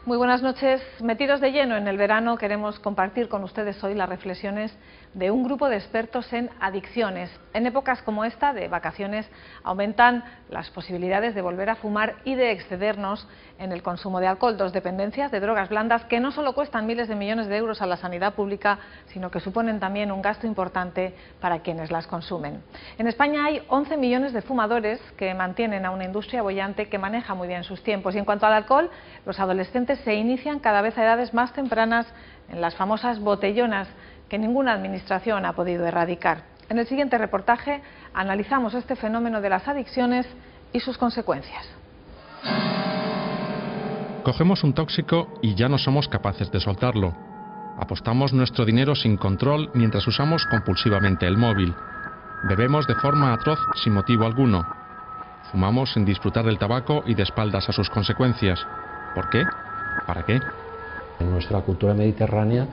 Muy buenas noches. Metidos de lleno en el verano, queremos compartir con ustedes hoy las reflexiones de un grupo de expertos en adicciones. En épocas como esta, de vacaciones, aumentan las posibilidades de volver a fumar y de excedernos en el consumo de alcohol. Dos dependencias de drogas blandas que no solo cuestan miles de millones de euros a la sanidad pública, sino que suponen también un gasto importante para quienes las consumen. En España hay 11 millones de fumadores que mantienen a una industria boyante que maneja muy bien sus tiempos. Y en cuanto al alcohol, los adolescentes se inician cada vez a edades más tempranas en las famosas botellonas que ninguna administración ha podido erradicar. En el siguiente reportaje analizamos este fenómeno de las adicciones y sus consecuencias. Cogemos un tóxico y ya no somos capaces de soltarlo. Apostamos nuestro dinero sin control mientras usamos compulsivamente el móvil. Bebemos de forma atroz sin motivo alguno. Fumamos sin disfrutar del tabaco y de espaldas a sus consecuencias. ¿Por qué? ¿Para qué? En nuestra cultura mediterránea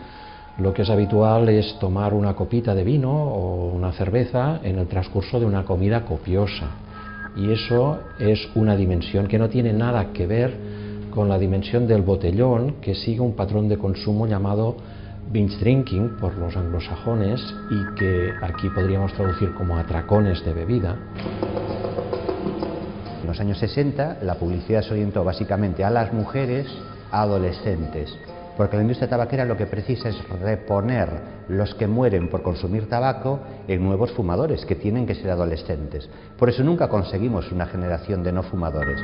lo que es habitual es tomar una copita de vino o una cerveza en el transcurso de una comida copiosa. Y eso es una dimensión que no tiene nada que ver con la dimensión del botellón, que sigue un patrón de consumo llamado binge drinking por los anglosajones y que aquí podríamos traducir como atracones de bebida. En los años 60 la publicidad se orientó básicamente a las mujeres adolescentes, porque la industria tabaquera lo que precisa es reponer los que mueren por consumir tabaco en nuevos fumadores, que tienen que ser adolescentes. Por eso nunca conseguimos una generación de no fumadores.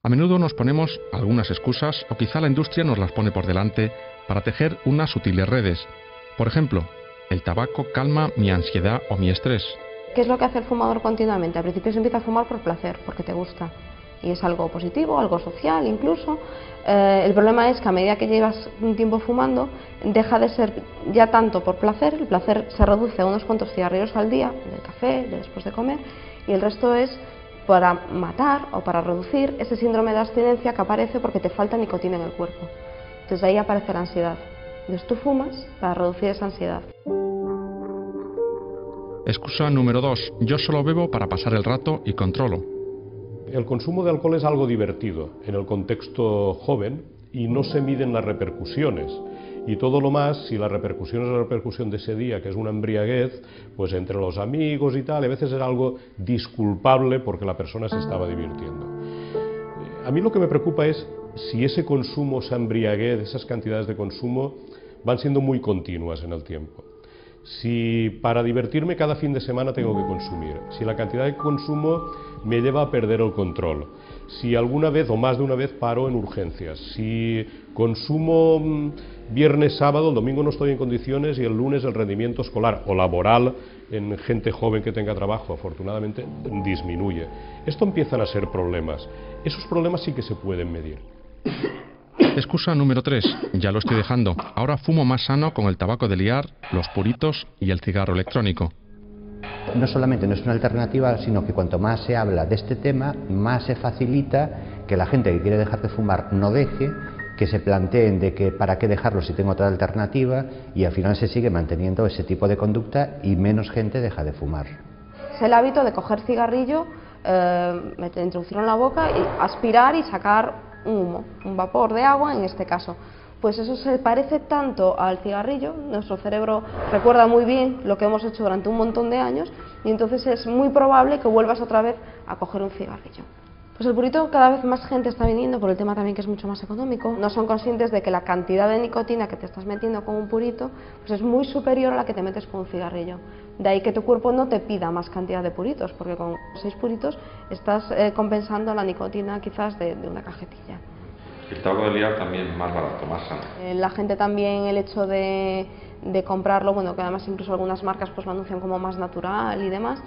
A menudo nos ponemos algunas excusas o quizá la industria nos las pone por delante para tejer unas sutiles redes. Por ejemplo, el tabaco calma mi ansiedad o mi estrés. ¿Qué es lo que hace el fumador continuamente? Al principio se empieza a fumar por placer, porque te gusta. Y es algo positivo, algo social incluso. El problema es que a medida que llevas un tiempo fumando, deja de ser ya tanto por placer. El placer se reduce a unos cuantos cigarrillos al día, del café, después de comer, y el resto es para matar o para reducir ese síndrome de abstinencia que aparece porque te falta nicotina en el cuerpo. Entonces ahí aparece la ansiedad. Entonces tú fumas para reducir esa ansiedad. Excusa número 2. Yo solo bebo para pasar el rato y controlo. El consumo de alcohol es algo divertido en el contexto joven y no se miden las repercusiones. Y todo lo más, si la repercusión es la repercusión de ese día, que es una embriaguez, pues entre los amigos y tal, a veces es algo disculpable porque la persona se estaba divirtiendo. A mí lo que me preocupa es si ese consumo, esa embriaguez, esas cantidades de consumo van siendo muy continuas en el tiempo. Si para divertirme cada fin de semana tengo que consumir, si la cantidad de consumo me lleva a perder el control, si alguna vez o más de una vez paro en urgencias, si consumo viernes, sábado, el domingo no estoy en condiciones y el lunes el rendimiento escolar o laboral en gente joven que tenga trabajo, afortunadamente, disminuye. Esto empiezan a ser problemas. Esos problemas sí que se pueden medir. Excusa número 3. Ya lo estoy dejando. Ahora fumo más sano con el tabaco de liar, los puritos y el cigarro electrónico. No solamente no es una alternativa, sino que cuanto más se habla de este tema, más se facilita que la gente que quiere dejar de fumar no deje, que se planteen de que para qué dejarlo si tengo otra alternativa, y al final se sigue manteniendo ese tipo de conducta y menos gente deja de fumar. Es el hábito de coger cigarrillo, introducirlo en la boca y aspirar y sacar un humo, un vapor de agua en este caso. Pues eso se parece tanto al cigarrillo, nuestro cerebro recuerda muy bien lo que hemos hecho durante un montón de años y entonces es muy probable que vuelvas otra vez a coger un cigarrillo. Pues el purito cada vez más gente está viniendo por el tema también que es mucho más económico. No son conscientes de que la cantidad de nicotina que te estás metiendo con un purito pues es muy superior a la que te metes con un cigarrillo. De ahí que tu cuerpo no te pida más cantidad de puritos, porque con 6 puritos estás compensando la nicotina quizás de una cajetilla. El tabaco de liar también más barato, más sano. La gente también, el hecho de comprarlo, bueno, que además incluso algunas marcas pues lo anuncian como más natural y demás,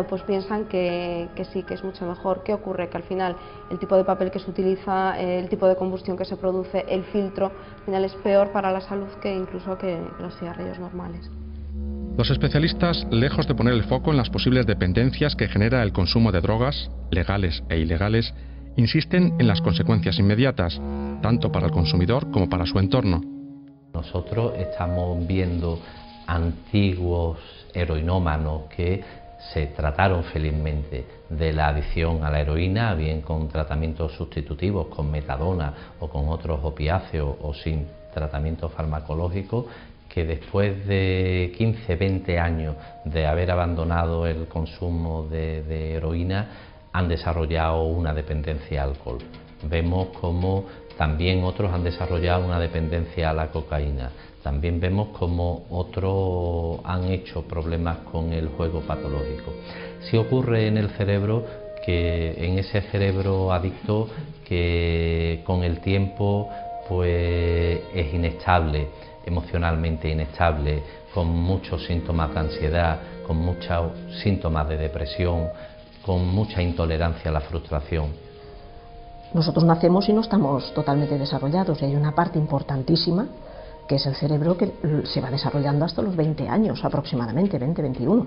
pues piensan que sí, que es mucho mejor. ¿Qué ocurre? Que al final el tipo de papel que se utiliza, el tipo de combustión que se produce, el filtro, al final es peor para la salud que incluso que los cigarrillos normales. Los especialistas, lejos de poner el foco en las posibles dependencias que genera el consumo de drogas, legales e ilegales, insisten en las consecuencias inmediatas, tanto para el consumidor como para su entorno. Nosotros estamos viendo antiguos heroinómanos que se trataron felizmente de la adicción a la heroína, bien con tratamientos sustitutivos, con metadona o con otros opiáceos o sin tratamiento farmacológico, que después de 15-20 años de haber abandonado el consumo de heroína han desarrollado una dependencia al alcohol. Vemos como también otros han desarrollado una dependencia a la cocaína. También vemos como otros han hecho problemas con el juego patológico. Sí ocurre en el cerebro, que en ese cerebro adicto, que con el tiempo pues es inestable, emocionalmente inestable, con muchos síntomas de ansiedad, con muchos síntomas de depresión, con mucha intolerancia a la frustración. Nosotros nacemos y no estamos totalmente desarrollados, y hay una parte importantísima que es el cerebro, que se va desarrollando hasta los 20 años aproximadamente, 20-21.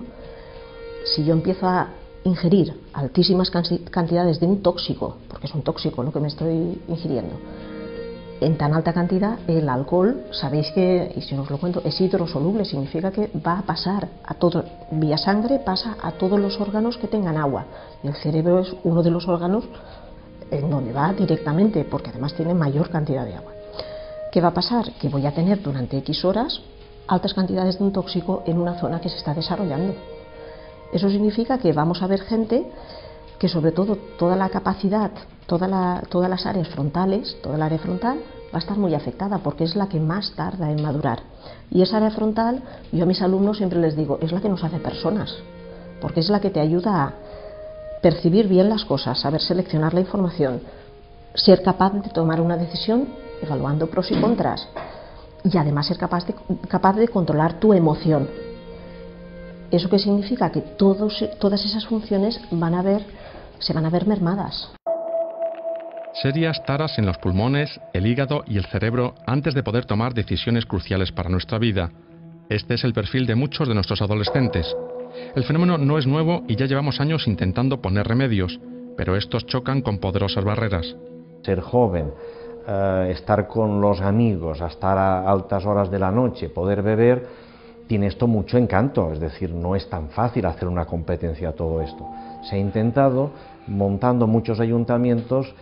Si yo empiezo a ingerir altísimas cantidades de un tóxico, porque es un tóxico lo que me estoy ingiriendo, en tan alta cantidad, el alcohol, sabéis que, y si os lo cuento, es hidrosoluble, significa que va a pasar a todo, vía sangre, pasa a todos los órganos que tengan agua. Y el cerebro es uno de los órganos en donde va directamente, porque además tiene mayor cantidad de agua. ¿Qué va a pasar? Que voy a tener durante X horas altas cantidades de un tóxico en una zona que se está desarrollando. Eso significa que vamos a ver gente que, sobre todo, toda la capacidad, todas las áreas frontales, toda el área frontal va a estar muy afectada, porque es la que más tarda en madurar. Y esa área frontal, yo a mis alumnos siempre les digo, es la que nos hace personas, porque es la que te ayuda a percibir bien las cosas, saber seleccionar la información, ser capaz de tomar una decisión evaluando pros y contras, y además ser capaz de controlar tu emoción. ¿Eso qué significa? Que todas esas funciones se van a ver mermadas. Serias taras en los pulmones, el hígado y el cerebro antes de poder tomar decisiones cruciales para nuestra vida. Este es el perfil de muchos de nuestros adolescentes. El fenómeno no es nuevo y ya llevamos años intentando poner remedios, pero estos chocan con poderosas barreras. Ser joven, estar con los amigos hasta a altas horas de la noche, poder beber, tiene esto mucho encanto, es decir, no es tan fácil hacer una competencia a todo esto. Se ha intentado, montando muchos ayuntamientos,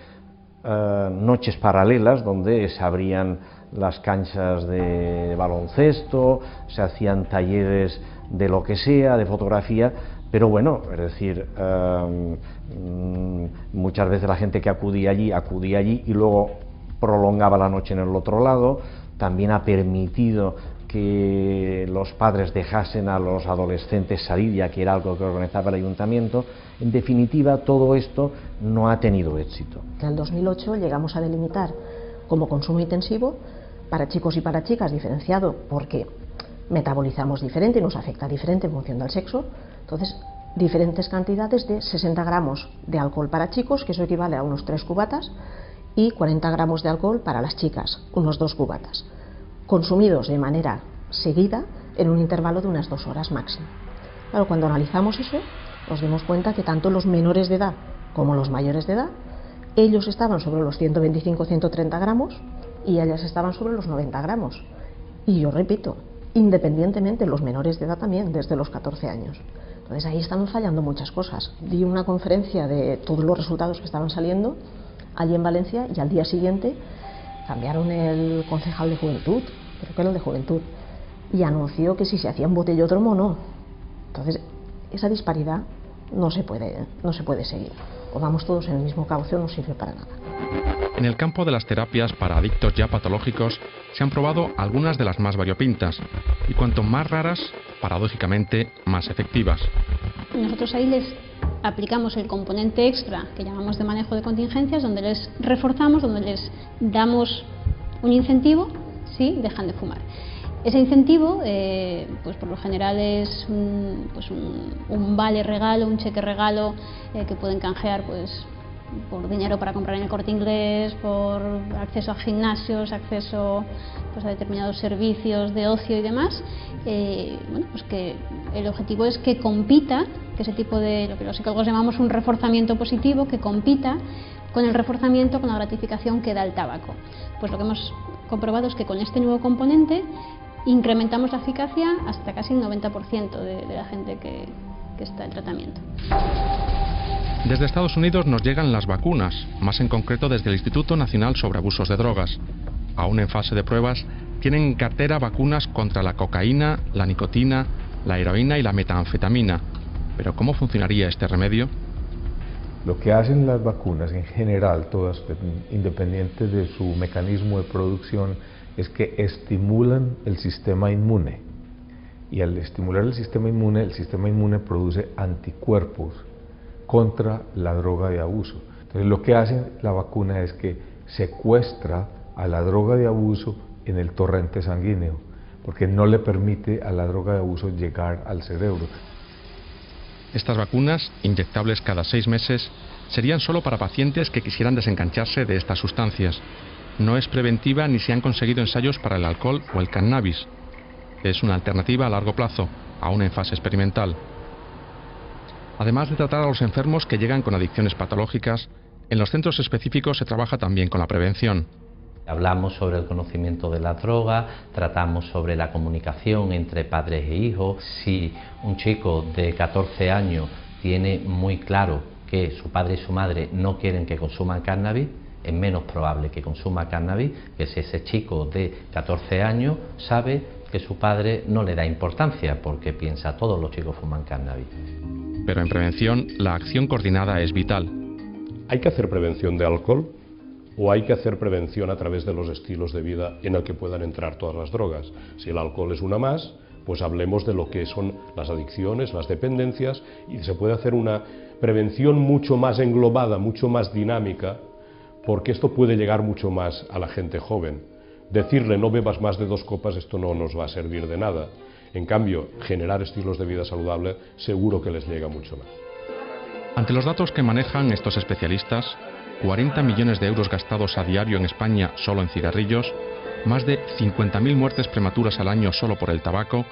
noches paralelas donde se abrían las canchas de baloncesto, se hacían talleres de lo que sea, de fotografía, pero bueno, es decir, muchas veces la gente que acudía allí y luego prolongaba la noche en el otro lado. También ha permitido que los padres dejasen a los adolescentes salir, ya que era algo que organizaba el ayuntamiento. En definitiva, todo esto no ha tenido éxito. En el 2008 llegamos a delimitar como consumo intensivo para chicos y para chicas diferenciado, porque metabolizamos diferente y nos afecta diferente en función del sexo. Entonces, diferentes cantidades de 60 gramos de alcohol para chicos, que eso equivale a unos 3 cubatas, y 40 gramos de alcohol para las chicas, unos 2 cubatas, consumidos de manera seguida en un intervalo de unas 2 horas máximo. Claro, cuando analizamos eso, nos dimos cuenta que tanto los menores de edad como los mayores de edad, ellos estaban sobre los 125-130 gramos y ellas estaban sobre los 90 gramos. Y yo repito, independientemente, los menores de edad también, desde los 14 años. Entonces ahí están fallando muchas cosas. Di una conferencia de todos los resultados que estaban saliendo allí en Valencia, y al día siguiente cambiaron el concejal de juventud, creo que era el de juventud, y anunció que si se hacía un botellódromo no. Entonces esa disparidad no se puede seguir. O vamos todos en el mismo cauce o no sirve para nada. En el campo de las terapias para adictos ya patológicos se han probado algunas de las más variopintas, y cuanto más raras, paradójicamente, más efectivas. Nosotros ahí les aplicamos el componente extra que llamamos de manejo de contingencias, donde les reforzamos, donde les damos un incentivo si dejan de fumar. Ese incentivo, pues por lo general es un vale regalo, un cheque regalo que pueden canjear pues por dinero para comprar en el Corte Inglés, por acceso a gimnasios, acceso pues a determinados servicios de ocio y demás. Bueno, pues que el objetivo es que compita, que ese tipo de lo que los psicólogos llamamos un reforzamiento positivo, que compita con el reforzamiento, con la gratificación que da el tabaco. Pues lo que hemos comprobado es que con este nuevo componente incrementamos la eficacia hasta casi el 90% de la gente que está en tratamiento. Desde Estados Unidos nos llegan las vacunas, más en concreto desde el Instituto Nacional sobre Abusos de Drogas. Aún en fase de pruebas, tienen en cartera vacunas contra la cocaína, la nicotina, la heroína y la metanfetamina. Pero ¿cómo funcionaría este remedio? Lo que hacen las vacunas en general, todas independientes de su mecanismo de producción, es que estimulan el sistema inmune. Y al estimular el sistema inmune produce anticuerpos contra la droga de abuso. Entonces lo que hace la vacuna es que secuestra a la droga de abuso en el torrente sanguíneo, porque no le permite a la droga de abuso llegar al cerebro. Estas vacunas, inyectables cada 6 meses, serían solo para pacientes que quisieran desengancharse de estas sustancias. No es preventiva ni se han conseguido ensayos para el alcohol o el cannabis. Es una alternativa a largo plazo, aún en fase experimental. Además de tratar a los enfermos que llegan con adicciones patológicas, en los centros específicos se trabaja también con la prevención. Hablamos sobre el conocimiento de la droga, tratamos sobre la comunicación entre padres e hijos. Si un chico de 14 años tiene muy claro que su padre y su madre no quieren que consuman cannabis, es menos probable que consuma cannabis que si ese chico de 14 años sabe que su padre no le da importancia porque piensa todos los chicos fuman cannabis. Pero en prevención la acción coordinada es vital. ¿Hay que hacer prevención de alcohol o hay que hacer prevención a través de los estilos de vida en el que puedan entrar todas las drogas? Si el alcohol es una más, pues hablemos de lo que son las adicciones, las dependencias, y se puede hacer una prevención mucho más englobada, mucho más dinámica, porque esto puede llegar mucho más a la gente joven. Decirle no bebas más de 2 copas, esto no nos va a servir de nada. En cambio, generar estilos de vida saludable seguro que les llega mucho más. Ante los datos que manejan estos especialistas, 40 millones de euros gastados a diario en España solo en cigarrillos, más de 50.000 muertes prematuras al año solo por el tabaco,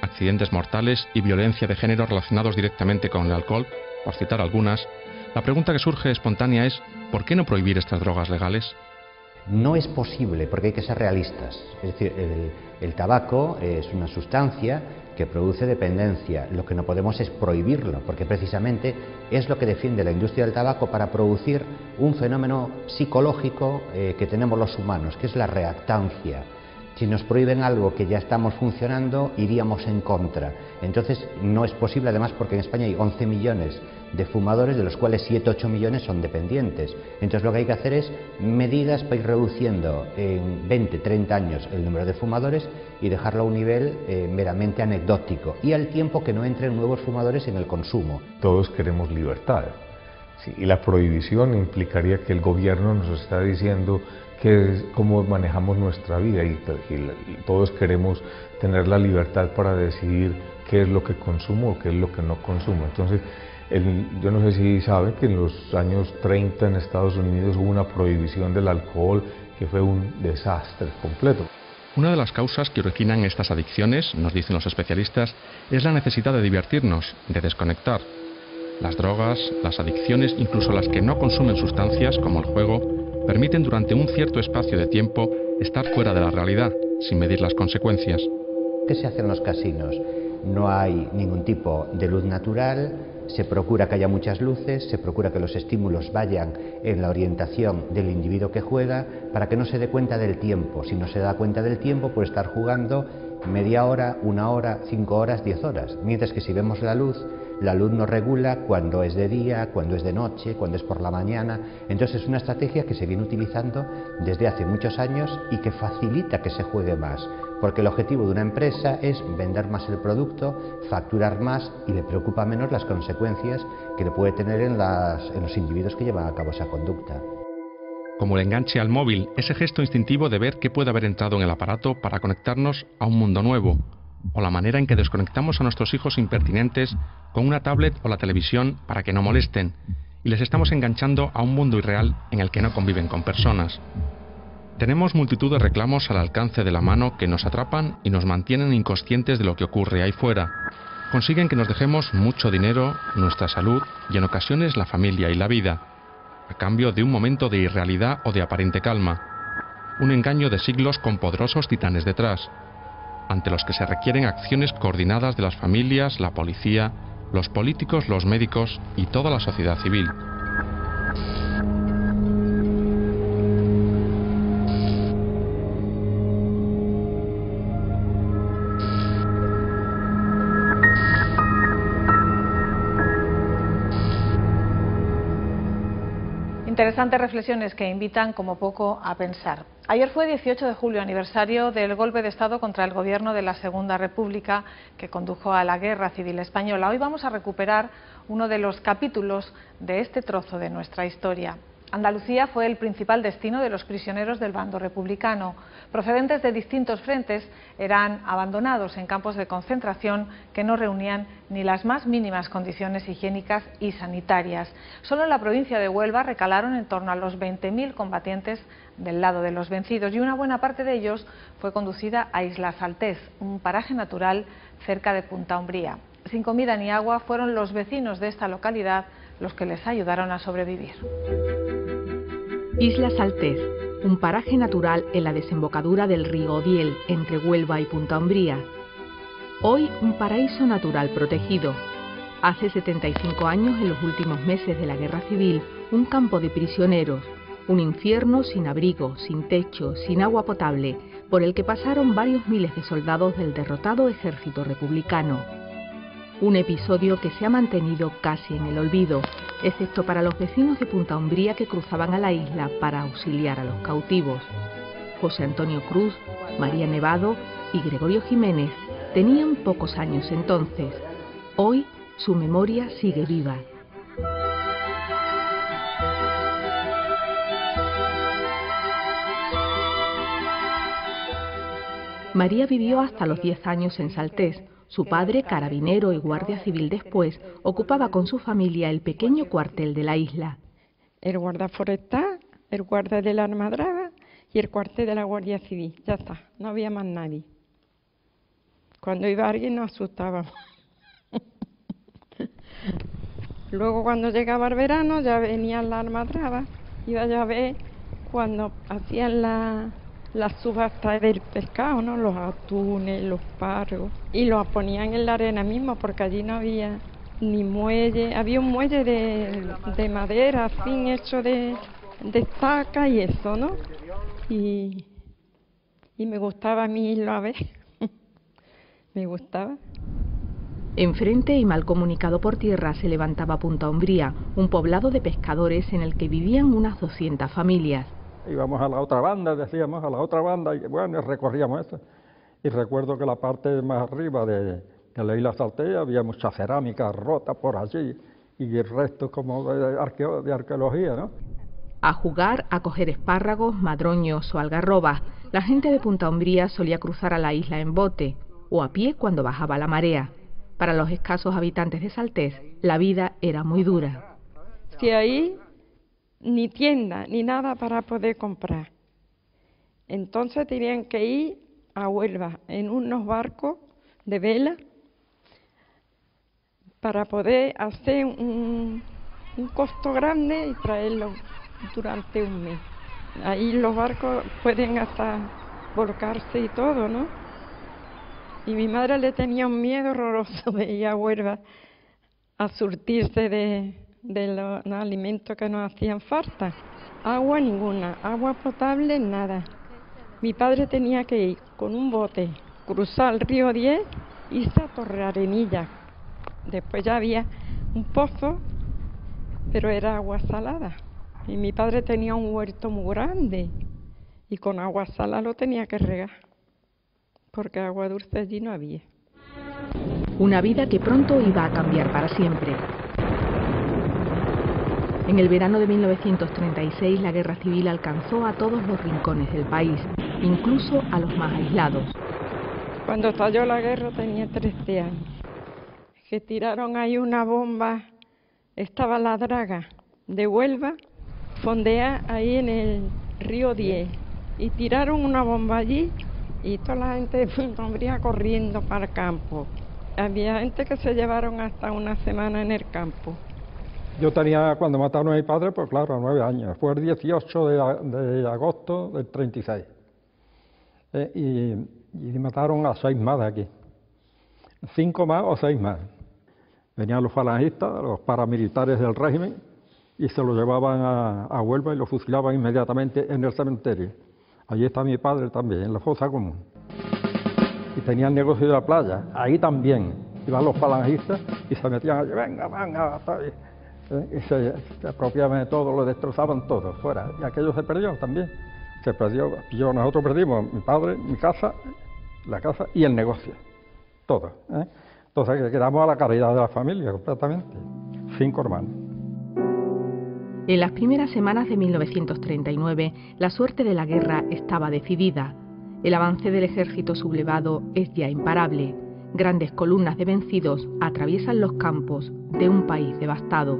accidentes mortales y violencia de género relacionados directamente con el alcohol, por citar algunas, la pregunta que surge espontánea es ¿por qué no prohibir estas drogas legales? No es posible, porque hay que ser realistas. Es decir, el tabaco es una sustancia que produce dependencia. Lo que no podemos es prohibirlo, porque precisamente es lo que defiende la industria del tabaco para producir un fenómeno psicológico que tenemos los humanos, que es la reactancia. Si nos prohíben algo que ya estamos funcionando, iríamos en contra. Entonces no es posible, además, porque en España hay 11 millones de fumadores, de los cuales 7-8 millones son dependientes. Entonces lo que hay que hacer es medidas para ir reduciendo en 20-30 años el número de fumadores y dejarlo a un nivel meramente anecdótico, y al tiempo que no entren nuevos fumadores en el consumo. Todos queremos libertad, ¿sí? Y la prohibición implicaría que el gobierno nos está diciendo cómo manejamos nuestra vida, y todos queremos tener la libertad para decidir qué es lo que consumo o qué es lo que no consumo. Entonces, yo no sé si saben que en los años 30 en Estados Unidos hubo una prohibición del alcohol que fue un desastre completo. Una de las causas que originan estas adicciones, nos dicen los especialistas, es la necesidad de divertirnos, de desconectar. Las drogas, las adicciones, incluso las que no consumen sustancias como el juego, permiten durante un cierto espacio de tiempo estar fuera de la realidad, sin medir las consecuencias. ¿Qué se hace en los casinos? No hay ningún tipo de luz natural, se procura que haya muchas luces, se procura que los estímulos vayan en la orientación del individuo que juega para que no se dé cuenta del tiempo. Si no se da cuenta del tiempo, puede estar jugando media hora, 1 hora, 5 horas, 10 horas. Mientras que si vemos la luz nos regula cuando es de día, cuando es de noche, cuando es por la mañana. Entonces es una estrategia que se viene utilizando desde hace muchos años y que facilita que se juegue más, porque el objetivo de una empresa es vender más el producto, facturar más, y le preocupa menos las consecuencias que le puede tener en los individuos que llevan a cabo esa conducta. Como el enganche al móvil, ese gesto instintivo de ver qué puede haber entrado en el aparato para conectarnos a un mundo nuevo, o la manera en que desconectamos a nuestros hijos impertinentes con una tablet o la televisión para que no molesten, y les estamos enganchando a un mundo irreal en el que no conviven con personas. Tenemos multitud de reclamos al alcance de la mano que nos atrapan y nos mantienen inconscientes de lo que ocurre ahí fuera. Consiguen que nos dejemos mucho dinero, nuestra salud y en ocasiones la familia y la vida, a cambio de un momento de irrealidad o de aparente calma. Un engaño de siglos con poderosos titanes detrás. ante los que se requieren acciones coordinadas de las familias, la policía, los políticos, los médicos y toda la sociedad civil. Interesantes reflexiones que invitan como poco a pensar. Ayer fue 18 de julio, aniversario del golpe de Estado contra el gobierno de la Segunda República que condujo a la Guerra Civil Española. Hoy vamos a recuperar uno de los capítulos de este trozo de nuestra historia. Andalucía fue el principal destino de los prisioneros del bando republicano. Procedentes de distintos frentes, eran abandonados en campos de concentración que no reunían ni las más mínimas condiciones higiénicas y sanitarias. Solo en la provincia de Huelva recalaron en torno a los 20.000 combatientes del lado de los vencidos, y una buena parte de ellos fue conducida a Isla Saltés, un paraje natural cerca de Punta Umbría. Sin comida ni agua, fueron los vecinos de esta localidad los que les ayudaron a sobrevivir. Isla Saltés, un paraje natural en la desembocadura del río Odiel, entre Huelva y Punta Umbría. Hoy un paraíso natural protegido. Hace 75 años, en los últimos meses de la Guerra Civil, un campo de prisioneros, un infierno sin abrigo, sin techo, sin agua potable, por el que pasaron varios miles de soldados del derrotado ejército republicano. Un episodio que se ha mantenido casi en el olvido, excepto para los vecinos de Punta Umbría que cruzaban a la isla para auxiliar a los cautivos. José Antonio Cruz, María Nevado y Gregorio Jiménez tenían pocos años entonces. Hoy su memoria sigue viva. María vivió hasta los 10 años en Saltés. Su padre, carabinero y guardia civil después, ocupaba con su familia el pequeño cuartel de la isla. El guarda forestal, el guarda de la Almadraba y el cuartel de la Guardia Civil. Ya está, no había más nadie. Cuando iba alguien nos asustábamos. Luego cuando llegaba el verano ya venían las Almadrabas. Iba ya a ver cuando hacían las subastas del pescado, ¿no? Los atunes, los pargos, y los ponían en la arena mismo porque allí no había ni muelle, había un muelle de madera, así hecho de estaca y eso, ¿no? Y me gustaba a mí irlo a ver, me gustaba. Enfrente y mal comunicado por tierra se levantaba Punta Umbría, un poblado de pescadores en el que vivían unas 200 familias. Íbamos a la otra banda, decíamos a la otra banda, y bueno, recorríamos esto. Y recuerdo que la parte más arriba de la isla Saltés había mucha cerámica rota por allí, y el resto como de arqueología, ¿no? A jugar, a coger espárragos, madroños o algarrobas, la gente de Punta Umbría solía cruzar a la isla en bote, o a pie cuando bajaba la marea. Para los escasos habitantes de Saltés, la vida era muy dura. Si ahí ni tienda, ni nada para poder comprar. Entonces tenían que ir a Huelva en unos barcos de vela para poder hacer un costo grande y traerlo durante un mes. Ahí los barcos pueden hasta volcarse y todo, ¿no? Y mi madre le tenía un miedo horroroso de ir a Huelva a surtirse de los alimentos que nos hacían falta. Agua ninguna, agua potable nada. Mi padre tenía que ir con un bote, cruzar el río Odiel y irse a Torrearenilla. Después ya había un pozo, pero era agua salada. Y mi padre tenía un huerto muy grande y con agua salada lo tenía que regar, porque agua dulce allí no había. Una vida que pronto iba a cambiar para siempre. En el verano de 1936 la guerra civil alcanzó a todos los rincones del país, incluso a los más aislados. Cuando estalló la guerra tenía 13 años, que tiraron ahí una bomba, estaba la draga de Huelva, fondea ahí en el río Odiel, y tiraron una bomba allí y toda la gente de Punta Umbría corriendo para el campo. Había gente que se llevaron hasta una semana en el campo. Yo tenía, cuando mataron a mi padre, pues claro, 9 años. Fue el 18 de agosto del 36. Y y mataron a 6 más de aquí. 5 más o 6 más. Venían los falangistas, los paramilitares del régimen, y se lo llevaban a Huelva y lo fusilaban inmediatamente en el cementerio. Allí está mi padre también, en la fosa común. Y tenía el negocio de la playa, ahí también. Iban los falangistas y se metían allí, venga, y se apropiaban de todo, lo destrozaban todo, fuera. Y aquello se perdió también. Se perdió, nosotros perdimos mi padre, mi casa, la casa y el negocio, todo. Entonces quedamos a la caridad de la familia completamente, 5 hermanos. En las primeras semanas de 1939, la suerte de la guerra estaba decidida. El avance del ejército sublevado es ya imparable. Grandes columnas de vencidos atraviesan los campos de un país devastado.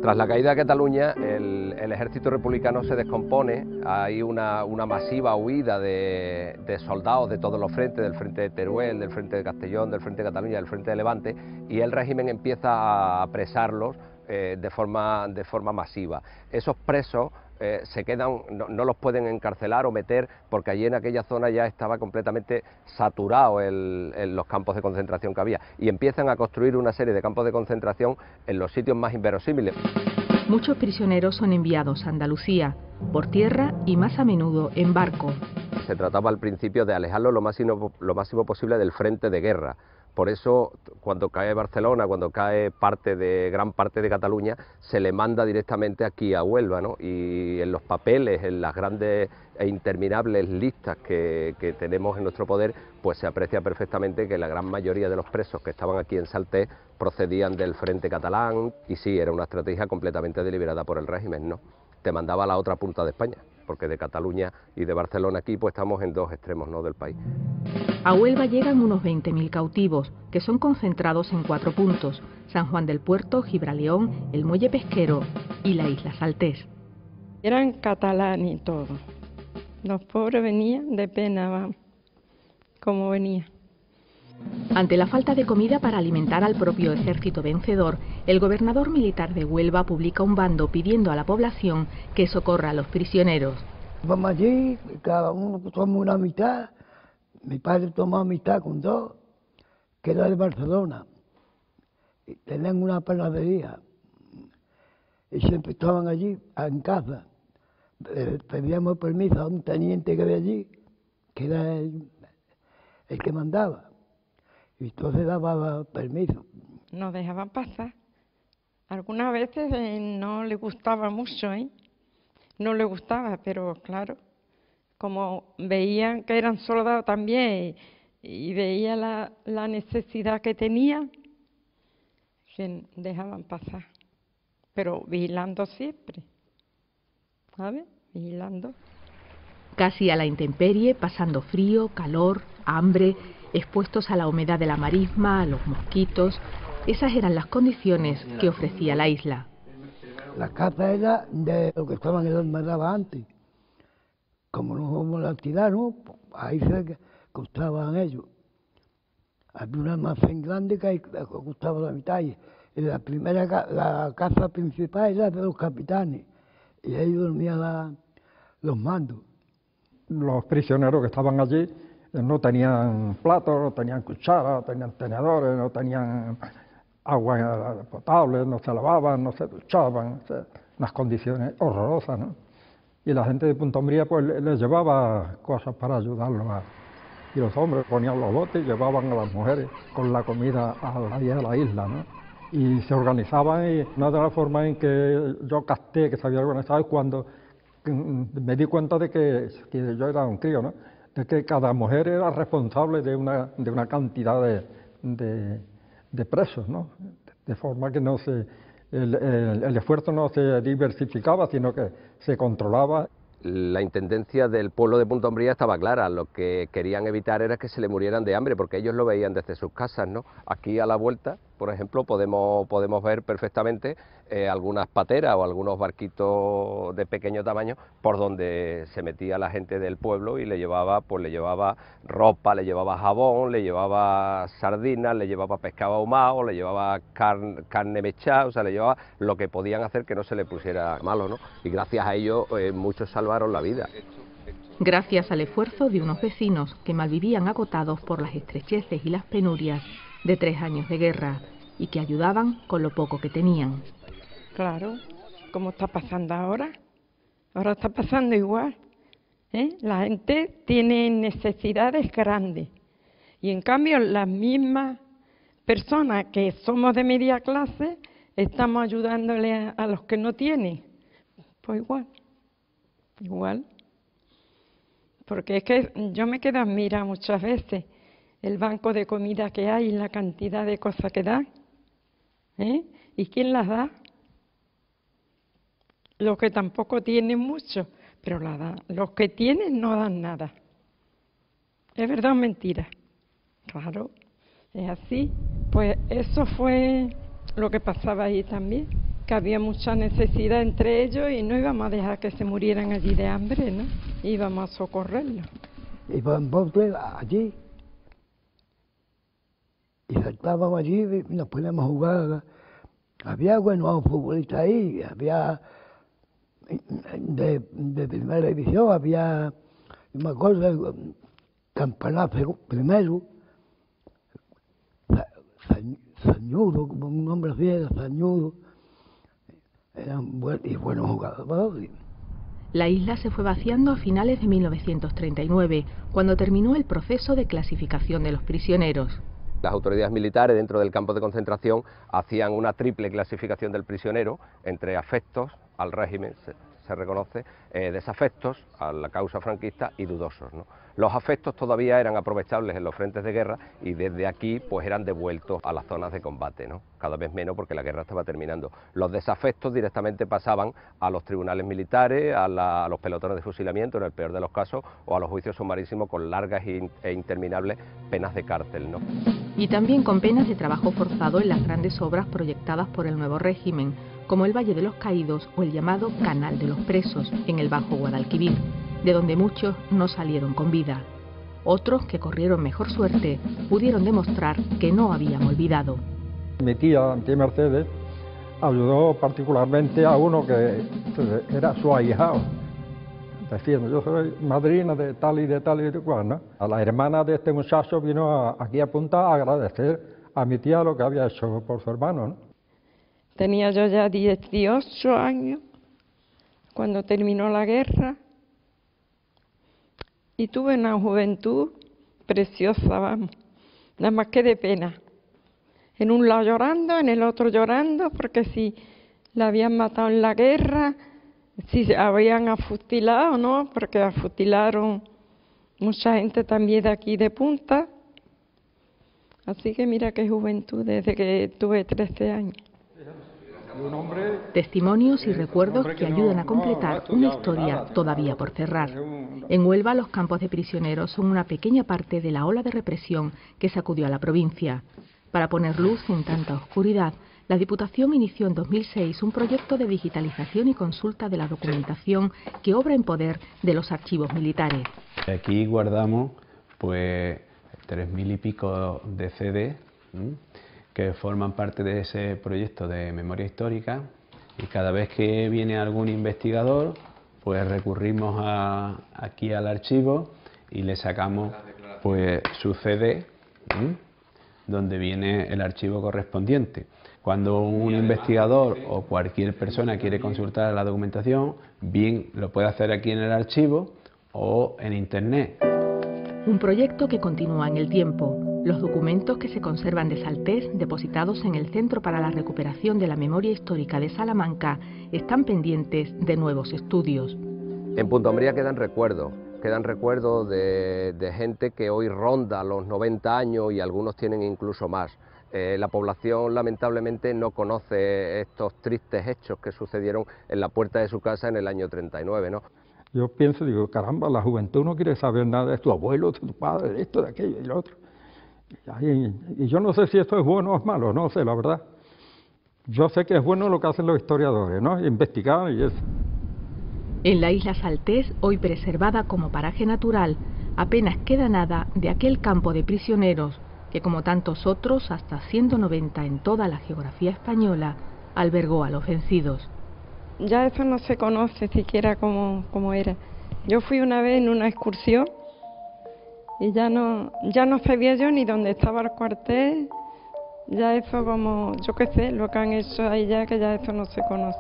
Tras la caída de Cataluña, el ejército republicano se descompone, hay una masiva huida de soldados de todos los frentes, del frente de Teruel, del frente de Castellón, del frente de Cataluña, del frente de Levante, y el régimen empieza a apresarlos de forma masiva. Esos presos se quedan, no los pueden encarcelar o meter, porque allí en aquella zona ya estaba completamente saturado los campos de concentración que había, y empiezan a construir una serie de campos de concentración en los sitios más inverosímiles. Muchos prisioneros son enviados a Andalucía, por tierra y más a menudo en barco. Se trataba al principio de alejarlo lo máximo posible del frente de guerra. Por eso, cuando cae Barcelona, cuando cae gran parte de Cataluña, se le manda directamente aquí a Huelva, ¿no? Y en los papeles, en las grandes e interminables listas que tenemos en nuestro poder, pues se aprecia perfectamente que la gran mayoría de los presos que estaban aquí en Saltés procedían del frente catalán, y sí, era una estrategia completamente deliberada por el régimen, ¿no? Te mandaba a la otra punta de España, porque de Cataluña y de Barcelona aquí pues estamos en dos extremos, ¿no?, del país. A Huelva llegan unos 20.000 cautivos, que son concentrados en 4 puntos: San Juan del Puerto, Gibraleón, el Muelle Pesquero y la isla Saltés. Eran catalanes y todo. Los pobres venían de pena, vamos, como venían. Ante la falta de comida para alimentar al propio ejército vencedor, el gobernador militar de Huelva publica un bando pidiendo a la población que socorra a los prisioneros. Vamos allí, cada uno toma una mitad. Mi padre tomó mitad con 2, que era de Barcelona. Y tenían una panadería. Y siempre estaban allí, en casa. Pedíamos permiso a un teniente que había allí, que era el que mandaba. Y entonces daba permiso. Nos dejaban pasar. Algunas veces no le gustaba mucho, no le gustaba, pero claro, como veían que eran soldados también y veía la necesidad que tenían, que dejaban pasar, pero vigilando siempre, ¿sabes? Vigilando. Casi a la intemperie, pasando frío, calor, hambre, expuestos a la humedad de la marisma, a los mosquitos. Esas eran las condiciones que ofrecía la isla. La casa era de lo que estaban en el almadraba antes. Como no la tiraron, ahí se costaban ellos. Había un almacén grande que costaba la mitad. Y la casa principal era de los capitanes. Y ahí dormían los mandos. Los prisioneros que estaban allí no tenían platos, no tenían cucharas, no tenían tenedores, no tenían agua potable, no se lavaban, no se duchaban, unas condiciones horrorosas, ¿no? Y la gente de Punta Umbría pues les llevaba cosas para ayudarlos. Y los hombres ponían los botes y llevaban a las mujeres con la comida a la isla, ¿no? Y se organizaban, y una de las formas en que yo capté que se había organizado es cuando me di cuenta de que yo era un crío, ¿no?, de que cada mujer era responsable de una cantidad de presos, ¿no?, de forma que el esfuerzo no se diversificaba, sino que se controlaba. La intendencia del pueblo de Punta Umbría estaba clara, lo que querían evitar era que se le murieran de hambre, porque ellos lo veían desde sus casas, ¿no? Aquí a la vuelta, por ejemplo, podemos ver perfectamente algunas pateras o algunos barquitos de pequeño tamaño por donde se metía la gente del pueblo y le llevaba ropa, le llevaba jabón, le llevaba sardinas, le llevaba pescado ahumado, le llevaba carne mechada, o sea, le llevaba lo que podían hacer que no se le pusiera malo, ¿no? Y gracias a ello muchos salvaron la vida. gracias al esfuerzo de unos vecinos que malvivían agotados por las estrecheces y las penurias de 3 años de guerra y que ayudaban con lo poco que tenían. Claro, como está pasando ahora. Ahora está pasando igual. La gente tiene necesidades grandes y en cambio las mismas personas que somos de media clase estamos ayudándole a los que no tienen. Pues igual. Porque es que yo me quedo admirada muchas veces el banco de comida que hay y la cantidad de cosas que dan. ¿Y quién las da? Los que tampoco tienen mucho, pero la dan. Los que tienen no dan nada. ¿Es verdad o mentira? Claro, es así. Pues eso fue lo que pasaba ahí también, que había mucha necesidad entre ellos y no íbamos a dejar que se murieran allí de hambre, ¿no? Íbamos a socorrerlos. Y por allí, y saltábamos allí y nos poníamos a jugar. Había buenos futbolistas ahí, había de primera división, había una cosa, Campanazo primero, Zañudo, como un hombre así era Zañudo, eran buenos jugadores. La isla se fue vaciando a finales de 1939, cuando terminó el proceso de clasificación de los prisioneros. Las autoridades militares dentro del campo de concentración hacían una triple clasificación del prisionero entre afectos al régimen, se reconoce, desafectos a la causa franquista y dudosos, ¿no? Los afectos todavía eran aprovechables en los frentes de guerra y desde aquí pues eran devueltos a las zonas de combate, ¿no? Cada vez menos porque la guerra estaba terminando. Los desafectos directamente pasaban a los tribunales militares, a los pelotones de fusilamiento en el peor de los casos o a los juicios sumarísimos con largas e interminables penas de cárcel, ¿no? Y también con penas de trabajo forzado en las grandes obras proyectadas por el nuevo régimen, como el Valle de los Caídos o el llamado Canal de los Presos, en el Bajo Guadalquivir, de donde muchos no salieron con vida. Otros, que corrieron mejor suerte, pudieron demostrar que no habían olvidado. Mi tía Mercedes ayudó particularmente a uno que era su ahijado, diciendo: yo soy madrina de tal y de tal y de cual, ¿no? A la hermana de este muchacho vino aquí a Punta a agradecer a mi tía lo que había hecho por su hermano, ¿no? Tenía yo ya 18 años cuando terminó la guerra y tuve una juventud preciosa, vamos, nada más que de pena. En un lado llorando, en el otro llorando, porque si la habían matado en la guerra, si se habían afusilado, ¿no? Porque afusilaron mucha gente también de aquí de Punta. Así que mira qué juventud desde que tuve 13 años. Testimonios y recuerdos que ayudan a completar una historia todavía por cerrar. En Huelva, los campos de prisioneros son una pequeña parte de la ola de represión que sacudió a la provincia. Para poner luz en tanta oscuridad, la Diputación inició en 2006 un proyecto de digitalización y consulta de la documentación que obra en poder de los archivos militares. Aquí guardamos pues 3.000 y pico de CD que forman parte de ese proyecto de memoria histórica, y cada vez que viene algún investigador pues recurrimos aquí al archivo y le sacamos pues su CD donde viene el archivo correspondiente. Cuando un investigador o cualquier persona quiere consultar la documentación, bien lo puede hacer aquí en el archivo o en internet. Un proyecto que continúa en el tiempo. Los documentos que se conservan de Saltés, depositados en el Centro para la Recuperación de la Memoria Histórica de Salamanca, están pendientes de nuevos estudios. En Punta Umbría quedan recuerdos de gente que hoy ronda los 90 años y algunos tienen incluso más. La población lamentablemente no conoce estos tristes hechos que sucedieron en la puerta de su casa en el año 39, ¿no? Yo pienso, digo, caramba, la juventud no quiere saber nada de tu abuelo, de tu padre, de esto, de aquello y lo otro. Y yo no sé si esto es bueno o es malo, no sé, la verdad. Yo sé que es bueno lo que hacen los historiadores, ¿no? Investigar y eso. En la isla Saltés, hoy preservada como paraje natural, apenas queda nada de aquel campo de prisioneros que, como tantos otros, hasta 190 en toda la geografía española, albergó a los vencidos. Ya eso no se conoce siquiera cómo era. Yo fui una vez en una excursión y ya no sabía yo ni dónde estaba el cuartel. Ya eso como, yo qué sé, lo que han hecho ahí ya, que ya eso no se conoce.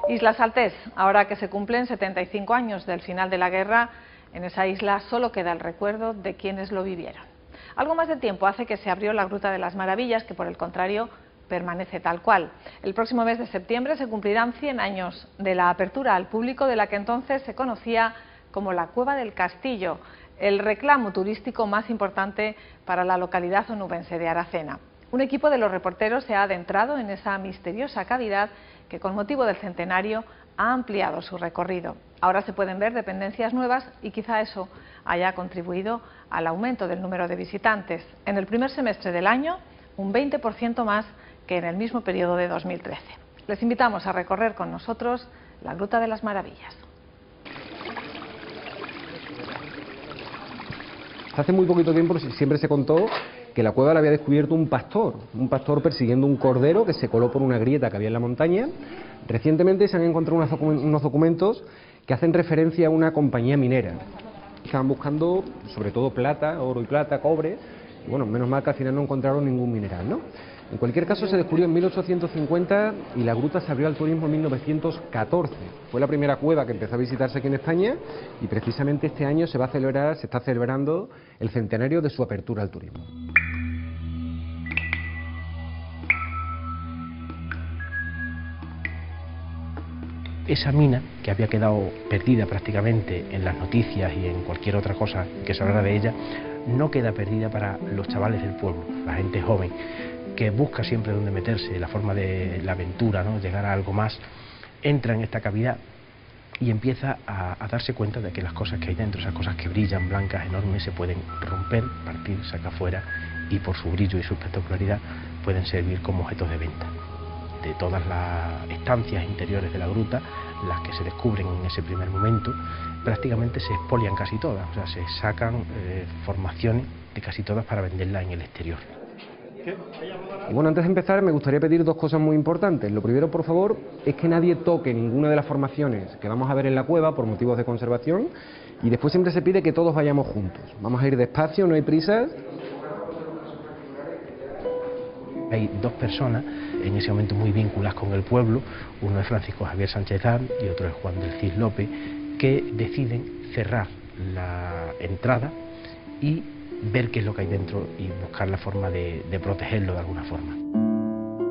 Isla Saltés, ahora que se cumplen 75 años del final de la guerra, en esa isla solo queda el recuerdo de quienes lo vivieron. Algo más de tiempo hace que se abrió la Gruta de las Maravillas, que por el contrario permanece tal cual. El próximo mes de septiembre se cumplirán 100 años de la apertura al público de la que entonces se conocía como la Cueva del Castillo, el reclamo turístico más importante para la localidad onubense de Aracena. Un equipo de los reporteros se ha adentrado en esa misteriosa cavidad que con motivo del centenario ha ampliado su recorrido. Ahora se pueden ver dependencias nuevas y quizá eso haya contribuido al aumento del número de visitantes. En el primer semestre del año, un 20% más que en el mismo periodo de 2013. Les invitamos a recorrer con nosotros la Gruta de las Maravillas. Hace muy poquito tiempo siempre se contó que la cueva la había descubierto un pastor persiguiendo un cordero que se coló por una grieta que había en la montaña. Recientemente se han encontrado unos documentos que hacen referencia a una compañía minera. Estaban buscando sobre todo plata, oro y plata, cobre, y bueno, menos mal que al final no encontraron ningún mineral, ¿no? En cualquier caso se descubrió en 1850 y la gruta se abrió al turismo en 1914. Fue la primera cueva que empezó a visitarse aquí en España y precisamente este año se está celebrando el centenario de su apertura al turismo. Esa mina, que había quedado perdida prácticamente en las noticias y en cualquier otra cosa que se hablara de ella, no queda perdida para los chavales del pueblo, la gente joven, que busca siempre dónde meterse, la forma de la aventura, ¿no? Llegar a algo más, entra en esta cavidad y empieza a darse cuenta de que las cosas que hay dentro, esas cosas que brillan, blancas, enormes, se pueden romper, partir, sacar fuera y por su brillo y su espectacularidad pueden servir como objetos de venta. De todas las estancias interiores de la gruta, las que se descubren en ese primer momento, prácticamente se expolian casi todas, o sea, se sacan formaciones de casi todas para venderlas en el exterior. Y bueno, antes de empezar me gustaría pedir dos cosas muy importantes. Lo primero, por favor, es que nadie toque ninguna de las formaciones que vamos a ver en la cueva por motivos de conservación, y después siempre se pide que todos vayamos juntos. Vamos a ir despacio, no hay prisa. Hay dos personas en ese momento muy vinculadas con el pueblo, uno es Francisco Javier Sánchez Arn y otro es Juan del Cid López, que deciden cerrar la entrada y ver qué es lo que hay dentro y buscar la forma de protegerlo de alguna forma.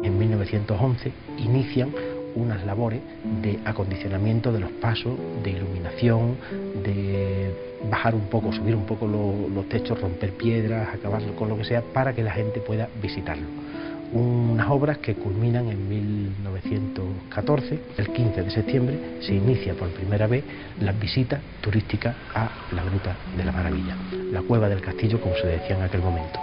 En 1911 inician unas labores de acondicionamiento de los pasos, de iluminación, de bajar un poco, subir un poco los techos, romper piedras, acabar con lo que sea para que la gente pueda visitarlo. Unas obras que culminan en 1914, el 15 de septiembre, se inicia por primera vez las visitas turísticas a la Gruta de la Maravilla, la Cueva del Castillo, como se decía en aquel momento.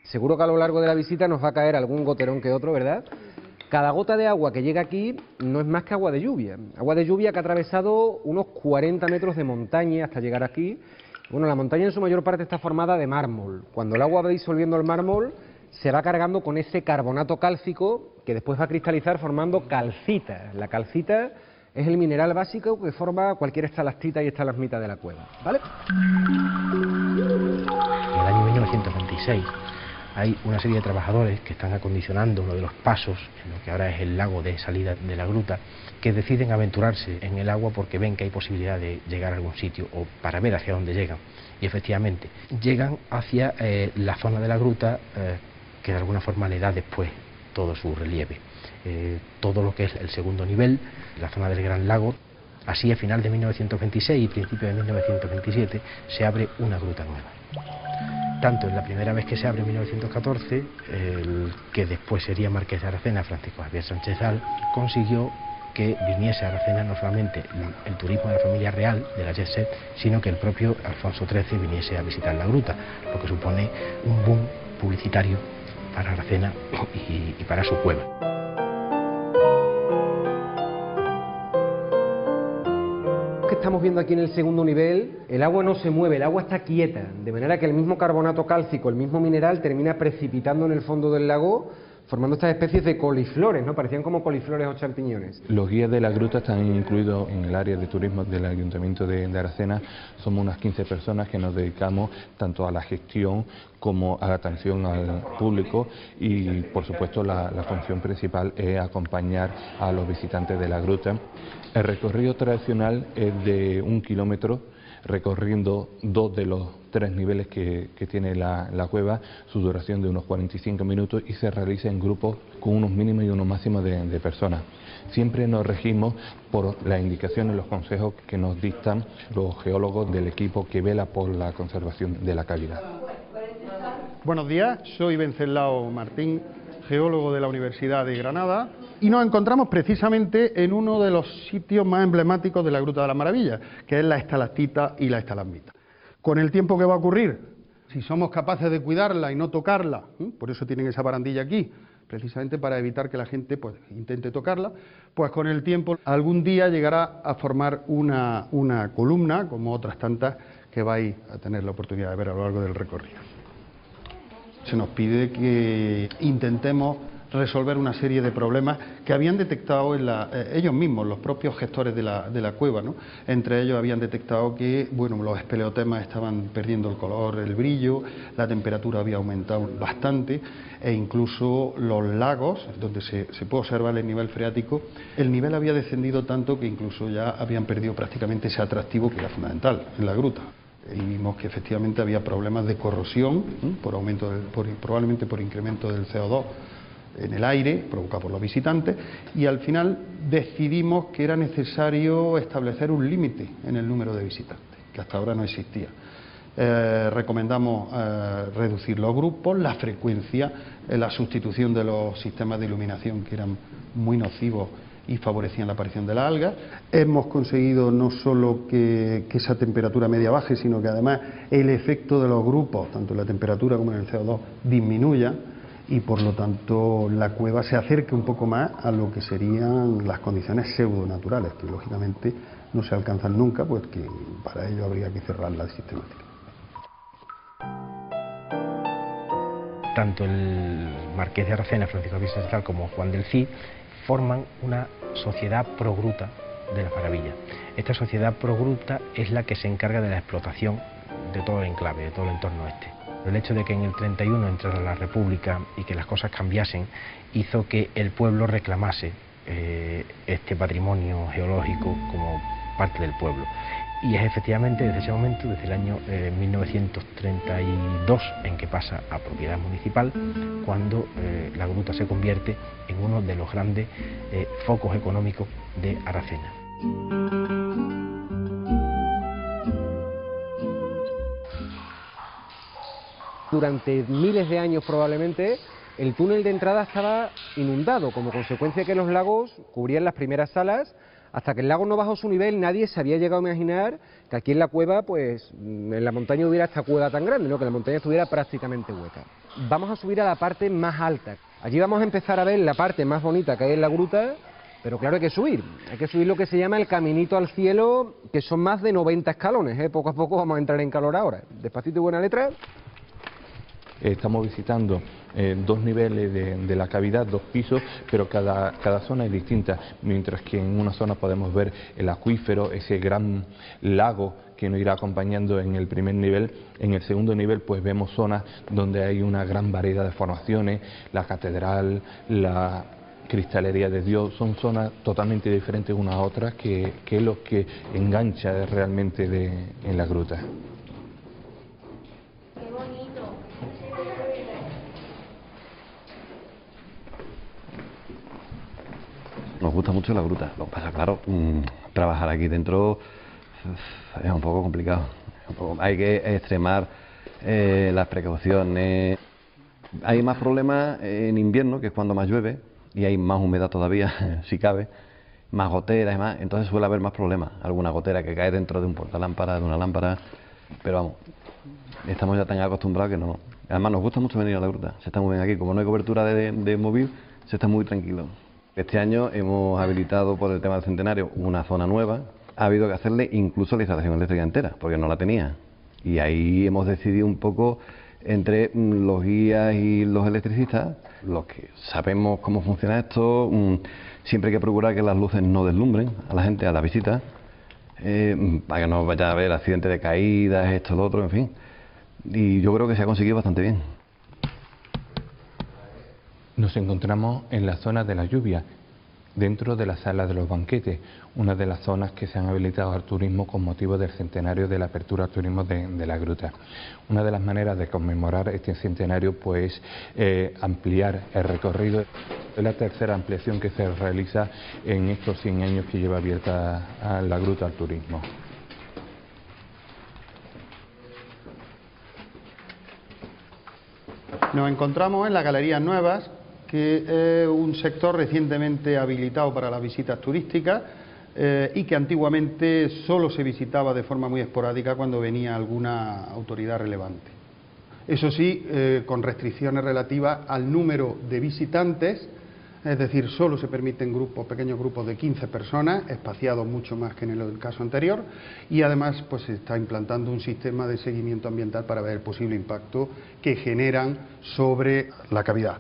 Seguro que a lo largo de la visita nos va a caer algún goterón que otro, ¿verdad? Cada gota de agua que llega aquí no es más que agua de lluvia que ha atravesado unos 40 metros de montaña hasta llegar aquí. Bueno, la montaña en su mayor parte está formada de mármol. Cuando el agua va disolviendo el mármol, se va cargando con ese carbonato cálcico que después va a cristalizar formando calcita. La calcita es el mineral básico que forma cualquier estalactita y estalagmita de la cueva, ¿vale? En el año 1926 hay una serie de trabajadores que están acondicionando uno de los pasos en lo que ahora es el lago de salida de la gruta, que deciden aventurarse en el agua porque ven que hay posibilidad de llegar a algún sitio o para ver hacia dónde llegan. Y efectivamente, llegan hacia la zona de la gruta que de alguna forma le da después todo su relieve. Todo lo que es el segundo nivel, la zona del Gran Lago. Así, a final de 1926 y principio de 1927 se abre una gruta nueva. Tanto en la primera vez que se abre en 1914, el que después sería Marqués de Aracena, Francisco Javier Sánchez Arn, consiguió que viniese a Aracena no solamente el turismo de la familia real, de la jet set, sino que el propio Alfonso XIII viniese a visitar la gruta, lo que supone un boom publicitario para Aracena y para su cueva. Que estamos viendo aquí en el segundo nivel, el agua no se mueve, el agua está quieta, de manera que el mismo carbonato cálcico, el mismo mineral, termina precipitando en el fondo del lago, formando estas especies de coliflores, ¿no? Parecían como coliflores o champiñones. Los guías de la gruta están incluidos en el área de turismo del Ayuntamiento de Aracena. Somos unas 15 personas que nos dedicamos tanto a la gestión como a la atención al público y, por supuesto, la función principal es acompañar a los visitantes de la gruta. El recorrido tradicional es de 1 kilómetro, recorriendo 2 de los 3 niveles que tiene la cueva, su duración de unos 45 minutos y se realiza en grupos con unos mínimos y unos máximos de personas. Siempre nos regimos por las indicaciones, los consejos que nos dictan los geólogos del equipo que vela por la conservación de la cavidad. Buenos días, soy Venceslao Martín, geólogo de la Universidad de Granada, y nos encontramos precisamente en uno de los sitios más emblemáticos de la Gruta de las Maravillas, que es la estalactita y la estalagmita. Con el tiempo que va a ocurrir, si somos capaces de cuidarla y no tocarla, por eso tienen esa barandilla aquí, precisamente para evitar que la gente pues intente tocarla, pues con el tiempo algún día llegará a formar una columna, como otras tantas que vais a tener la oportunidad de ver a lo largo del recorrido. Se nos pide que intentemos resolver una serie de problemas que habían detectado ellos mismos, los propios gestores de la cueva, ¿no? Entre ellos habían detectado que los espeleotemas estaban perdiendo el color, el brillo, la temperatura había aumentado bastante e incluso los lagos, donde se puede observar el nivel freático, el nivel había descendido tanto que incluso ya habían perdido prácticamente ese atractivo que era fundamental en la gruta. Y vimos que efectivamente había problemas de corrosión, probablemente por incremento del CO2 en el aire, provocado por los visitantes, y al final decidimos que era necesario establecer un límite en el número de visitantes, que hasta ahora no existía. Recomendamos reducir los grupos, la frecuencia, la sustitución de los sistemas de iluminación que eran muy nocivos y favorecían la aparición de las algas. Hemos conseguido no solo que esa temperatura media baje, sino que además el efecto de los grupos, tanto en la temperatura como en el CO2, disminuya y por lo tanto la cueva se acerque un poco más a lo que serían las condiciones pseudonaturales, que lógicamente no se alcanzan nunca, pues que para ello habría que cerrarla de sistemática. Tanto el marqués de Aracena, Francisco Vicentral, como Juan del Cid forman una sociedad progruta de las Maravillas. Esta sociedad progruta es la que se encarga de la explotación de todo el enclave, de todo el entorno este. El hecho de que en el 31 entrara la República y que las cosas cambiasen hizo que el pueblo reclamase este patrimonio geológico como parte del pueblo. Y es efectivamente desde ese momento, desde el año 1932, en que pasa a propiedad municipal, cuando la gruta se convierte en uno de los grandes focos económicos de Aracena. Durante miles de años probablemente, el túnel de entrada estaba inundado, como consecuencia de que los lagos cubrían las primeras salas. Hasta que el lago no bajó su nivel, nadie se había llegado a imaginar que aquí en la cueva, pues en la montaña hubiera esta cueva tan grande, ¿no? Que la montaña estuviera prácticamente hueca. Vamos a subir a la parte más alta. Allí vamos a empezar a ver la parte más bonita que hay en la gruta, pero claro, hay que subir lo que se llama el caminito al cielo, que son más de 90 escalones, ¿eh? Poco a poco vamos a entrar en calor ahora. Despacito y buena letra. Estamos visitando 2 niveles de la cavidad, 2 pisos, pero cada zona es distinta, mientras que en una zona podemos ver el acuífero, ese gran lago que nos irá acompañando en el primer nivel. En el segundo nivel pues vemos zonas donde hay una gran variedad de formaciones, la catedral, la cristalería de Dios, son zonas totalmente diferentes unas a otras, que es lo que engancha realmente en la gruta. Nos gusta mucho la gruta, lo que pasa, claro, trabajar aquí dentro es un poco complicado. Hay que extremar las precauciones. Hay más problemas en invierno, que es cuando más llueve, y hay más humedad todavía, si cabe, más goteras y más, entonces suele haber más problemas. Alguna gotera que cae dentro de un portalámpara, de una lámpara, pero vamos, estamos ya tan acostumbrados que no. Además nos gusta mucho venir a la gruta, se está muy bien aquí, como no hay cobertura de móvil, se está muy tranquilo. Este año hemos habilitado por el tema del centenario una zona nueva, ha habido que hacerle incluso la instalación eléctrica entera, porque no la tenía. Y ahí hemos decidido un poco entre los guías y los electricistas, los que sabemos cómo funciona esto, siempre hay que procurar que las luces no deslumbren a la gente, a la visita, para que no vaya a haber accidentes de caídas, esto, lo otro, en fin. Y yo creo que se ha conseguido bastante bien. Nos encontramos en la zona de la lluvia, dentro de la sala de los banquetes, una de las zonas que se han habilitado al turismo con motivo del centenario de la apertura al turismo de la gruta. Una de las maneras de conmemorar este centenario pues ampliar el recorrido. Es la tercera ampliación que se realiza en estos 100 años que lleva abierta a la gruta al turismo. Nos encontramos en las Galerías Nuevas, que es un sector recientemente habilitado para las visitas turísticas y que antiguamente solo se visitaba de forma muy esporádica cuando venía alguna autoridad relevante. Eso sí, con restricciones relativas al número de visitantes, es decir, solo se permiten grupos, pequeños grupos de 15 personas, espaciados mucho más que en el caso anterior, y además pues se está implantando un sistema de seguimiento ambiental para ver el posible impacto que generan sobre la cavidad.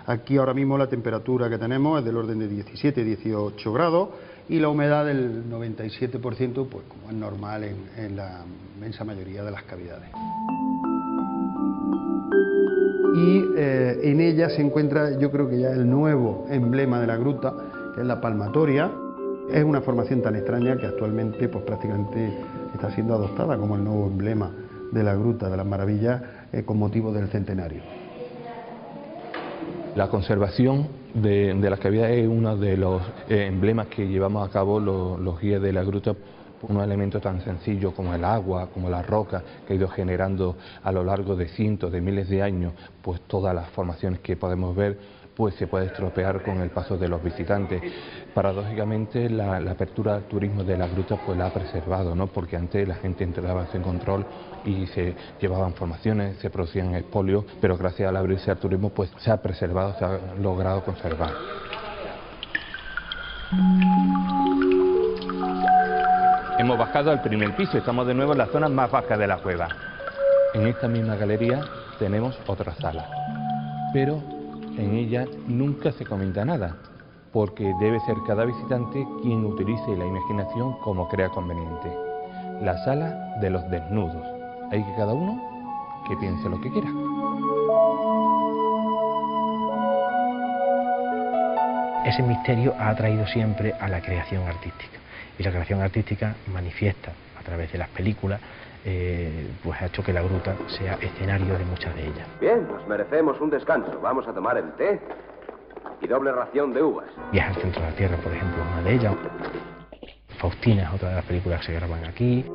Aquí ahora mismo la temperatura que tenemos es del orden de 17-18 grados y la humedad del 97%, pues como es normal en la inmensa mayoría de las cavidades. Y en ella se encuentra, yo creo que ya el nuevo emblema de la gruta, que es la palmatoria. Es una formación tan extraña que actualmente pues prácticamente está siendo adoptada como el nuevo emblema de la Gruta de las Maravillas con motivo del centenario. La conservación de las cavidades es uno de los emblemas que llevamos a cabo los guías de la gruta. Un elemento tan sencillo como el agua, como la roca, que ha ido generando a lo largo de cientos de miles de años, pues todas las formaciones que podemos ver, pues se puede estropear con el paso de los visitantes. Paradójicamente, la apertura al turismo de la gruta pues la ha preservado, ¿no? Porque antes la gente entraba sin control y se llevaban formaciones, se producían expolios, pero gracias al abrirse al turismo pues se ha preservado, se ha logrado conservar. Hemos bajado al primer piso, estamos de nuevo en la zona más baja de la cueva. En esta misma galería tenemos otra sala, pero en ella nunca se comenta nada, porque debe ser cada visitante quien utilice la imaginación como crea conveniente. La sala de los desnudos. Hay que cada uno que piense lo que quiera. Ese misterio ha atraído siempre a la creación artística. Y la creación artística manifiesta a través de las películas, pues ha hecho que la gruta sea escenario de muchas de ellas. Bien, nos merecemos un descanso. Vamos a tomar el té y doble ración de uvas. Viaje al centro de la Tierra, por ejemplo, es una de ellas. Faustina es otra de las películas que se graban aquí.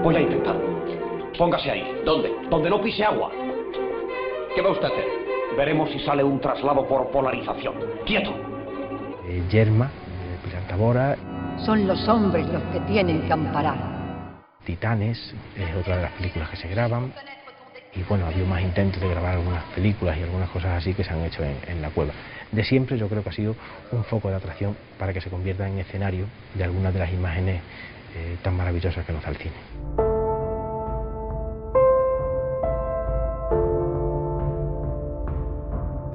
Voy a intentarlo. Póngase ahí. ¿Dónde? Donde no pise agua. ¿Qué va usted a hacer? Veremos si sale un traslado por polarización. ¡Quieto! Yerma, Pilar Tabora. Son los hombres los que tienen que amparar. Titanes es otra de las películas que se graban. Y bueno, ha habido más intentos de grabar algunas películas y algunas cosas así que se han hecho en la cueva. De siempre yo creo que ha sido un foco de atracción para que se convierta en escenario de algunas de las imágenes tan maravillosas que nos da el cine.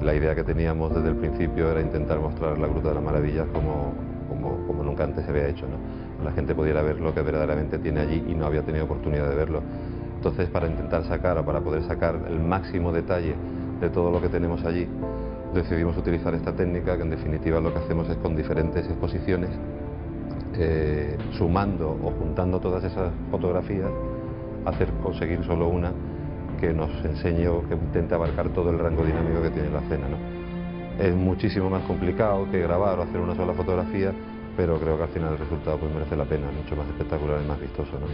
La idea que teníamos desde el principio era intentar mostrar la Gruta de las Maravillas como nunca antes se había hecho, ¿no? La gente pudiera ver lo que verdaderamente tiene allí y no había tenido oportunidad de verlo. Entonces, para intentar sacar o para poder sacar el máximo detalle de todo lo que tenemos allí, decidimos utilizar esta técnica, que en definitiva lo que hacemos es con diferentes exposiciones, sumando o juntando todas esas fotografías, conseguir solo una que nos enseñe o que intente abarcar todo el rango dinámico que tiene la escena, ¿no? Es muchísimo más complicado que grabar o hacer una sola fotografía, pero creo que al final el resultado pues merece la pena, mucho más espectacular y más vistoso, ¿no?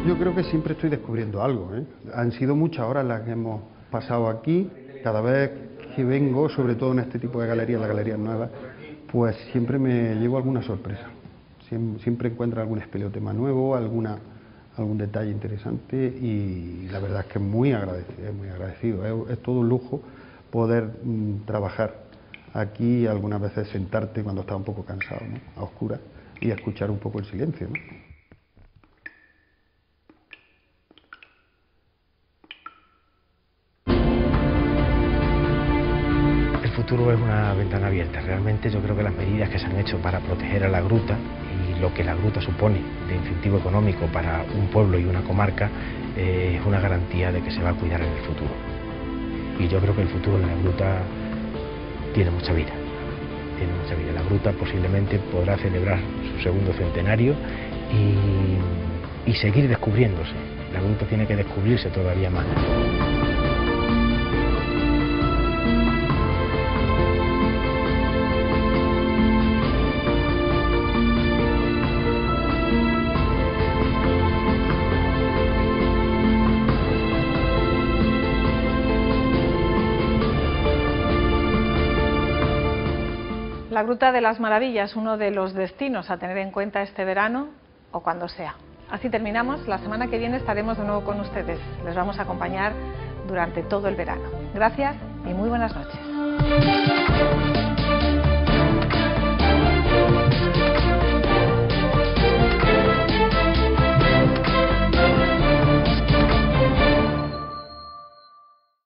Yo creo que siempre estoy descubriendo algo, ¿eh? Han sido muchas horas las que hemos pasado aquí. Cada vez que vengo, sobre todo en este tipo de galerías, las galerías nuevas, pues siempre me llevo alguna sorpresa. Siempre encuentro algún espeleotema nuevo, algún detalle interesante, y la verdad es que es muy agradecido. Es todo un lujo poder trabajar aquí y algunas veces sentarte cuando estás un poco cansado, ¿no?, a oscuras, y escuchar un poco el silencio, ¿no? El futuro es una ventana abierta. Realmente yo creo que las medidas que se han hecho para proteger a la gruta y lo que la gruta supone de incentivo económico para un pueblo y una comarca es una garantía de que se va a cuidar en el futuro. Y yo creo que el futuro de la gruta tiene mucha vida. Tiene mucha vida. La gruta posiblemente podrá celebrar su segundo centenario y seguir descubriéndose. La gruta tiene que descubrirse todavía más. La Gruta de las Maravillas, uno de los destinos a tener en cuenta este verano o cuando sea. Así terminamos. La semana que viene estaremos de nuevo con ustedes. Les vamos a acompañar durante todo el verano. Gracias y muy buenas noches.